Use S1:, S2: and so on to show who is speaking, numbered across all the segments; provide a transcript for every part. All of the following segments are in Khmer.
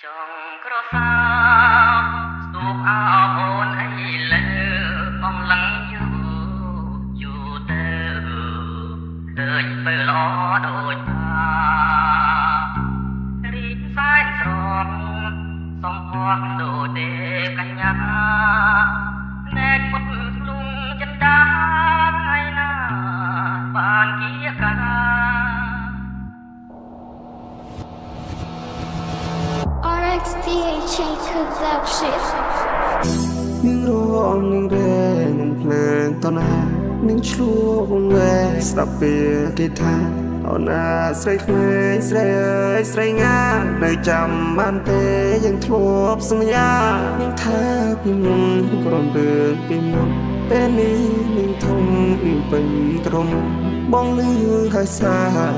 S1: ចង់ក្រសាស្ទូកអោអូនអីលើបំលឹងយូរទៅឃើញពេលល្អដូចថារីកសាយស្រស់សំផស្សដូចទេកញ្ញាណែកពុតភ្លុងចិនដាថ្ងៃណាបានគៀកា
S2: RXDH Production
S3: នឹងរងនឹងរែនឹងភ្លើងតណានឹងឆ្លួងវែស្ដាប់ពេលគេថាអូនអាស្រីក្មេងស្រីអើយស្រីងានៅចាំបានទេยังធ្លាប់សន្យានឹងថាពីមុនក្រំរឿងពីមុនពេលនេះនឹងធំនឹងពេញក្រុមបងលឺហើយសា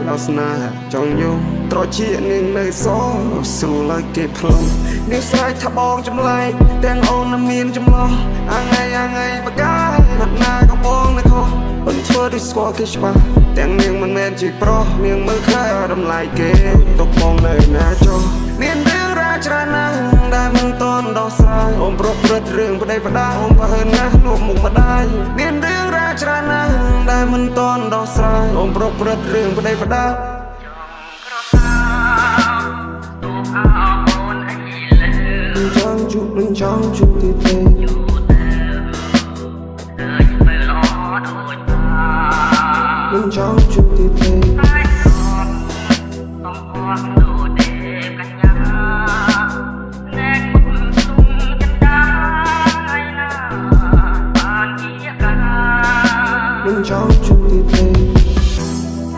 S3: ដល់ស្នាចង់យំត្រជានឹងនៅសស្រួលឲ្យគេផ្លុំនេះស្រែកថាបងចម្លែកទាំងអូននឹងមានចម្លោះអាថ្ងៃបកាយណាត់ណាក៏បងនៅខុសប៉ុន្តែធ្វើដូចស្គាល់គេច្បាស់ទាំងនាងមិនមែនជាប្រុសនាងមើលខែតម្លៃគេទុកបងនៅណាចុះមានរឿងរ៉ាវច្រើនណាស់ដែលមិនតន់ដោះស្រាយអូនប្រុសព្រឹត្តរឿងប្តីប្តាអូនប្រហើនណាស់លួចមុខម្ដាយមានរឿងរ៉ាវច្រើនណាស់ដែលមិនតន់ដោះស្រាយអូនប្រុសព្រឹត្តរឿងប្តីប្តាចង់ជួបនឹងចង់ជួបទីទេនឹងចង់ជួបទីទេមិនចង់ជួបទៀតទេ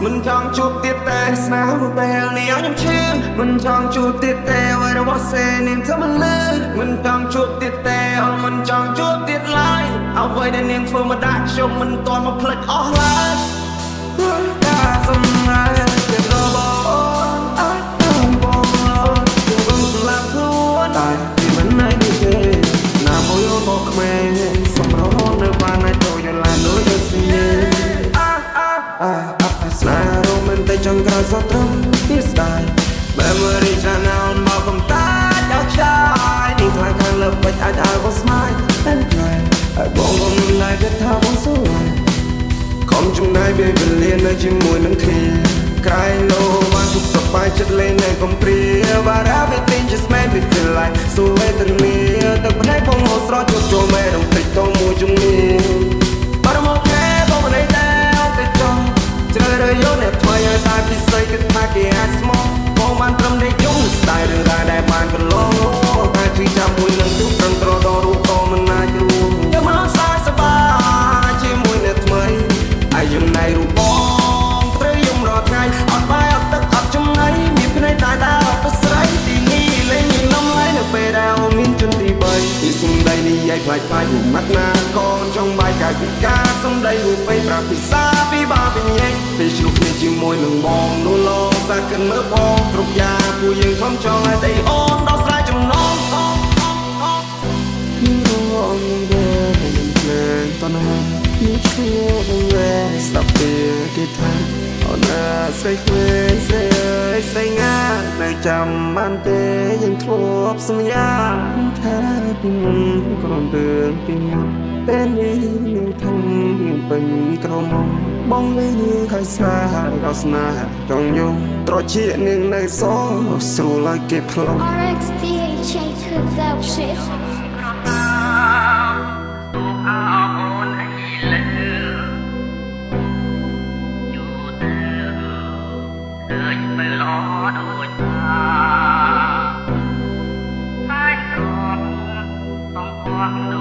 S3: មិនចង់ជួបទៀតទេស្នាមពេលនេះខ្ញុំឈឺមិនចង់ជួបទៀតទេអ្វីរបស់សេនាងធ្វើមិនលឺមិនចង់ជួបទៀតទេអូនមិនចង់ជួបទៀតឡើយអ្វីដែលនាងធ្វើមកដាក់ខ្ញុំមិនទាន់មកភ្លេចអស់ឡើយតាសម្រាប់ទៀតរបស់អាចទៅបងខ្ញុំសម្លាប់ខ្លួនតែពីមិនណៃនេះទេណាមួយអូនមកក្មេងសម្រស់នៅបានឲ្យទៅយឡានដូចទៅស្នេហ៍ស្នេហ៍រ៉ូមែនតិកចង់ក្រោយសត្រឹមពីស្ដាយ Memory ច្រើនណាស់មកកំតាចដល់ខ្ចាយនេះខ្លាំងខាងលើពេចអាចឲ្យបងស្មាយតែក្រែឲ្យបងកុំឡាយគិតថាបងសួរកុំចំណាយពេលវេលានៅជាមួយនឹងគ្នាក្រែងលោបានទុកសប្បាយចិត្តលេងនៅកំព្រា But everything just made me feel like សួរវេទនាទឹកភ្នែកបងហូរស្រស់ជួបចូលមេរំពេចតមួយជំនាញបាត់មកខែបងមិនได้អត់ទៅចង់ជ្រើរើយកអ្នកថ្មីឲ្យតែពិសេសគិតថាគេអាចស្មោះបងបានត្រឹមតែជុំស្ដាយរឿងរ៉ាវដែលបានកន្លងតែជួយចាំមួយនឹងទូប្រឹងត្រដល់រូបក៏មិនអាចរួមយកមកសាយសប្បាយជាមួយអ្នកថ្មីអាយចំណៃរូបបងត្រូវយំរាល់ថ្ងៃអត់បាយអត់ទឹកអត់ចំណៃមានភ្នែកតែអត់ទៅស្រីទីនេះលេងមាននំឡៃនៅពេលដែលមានជន់ទី3ពីសំដីនេះយាយខ្លាចបាច់មាត់ណាកូនចង់បាយកាយពីការសំដីរូបពេញប្រាប់ពិសាពីបាពីញ៉ែពេលឆ្លុះគ្នាជាមួយនឹងបងនោះឡងសាកិនមើលបងគ្រប់យ៉ាងពួកយើងខំចង់ឲ្យតែអូនដោះស្រាយចំណងនឹងរងដែរនឹងភ្លើងតណានេះឈួរវែស្ដាប់ពេលគេថាអូនអាស្រីក្មេងស្រីអើយស្រីងានៅចាំបានទេយើងធ្លាប់សន្យាថាពីមុនក្រំរឿងពីមុនពេលនេះនឹងធំនឹងពេញក្រុមបងលឺហើយសាដល់ស្នាចង់យំត្រជានឹងនៅសស្រួលឲ្យគេផ្លុំ
S2: RXDH Production
S1: ពេលល្អដូចថាតែស្រស់សំផស្ស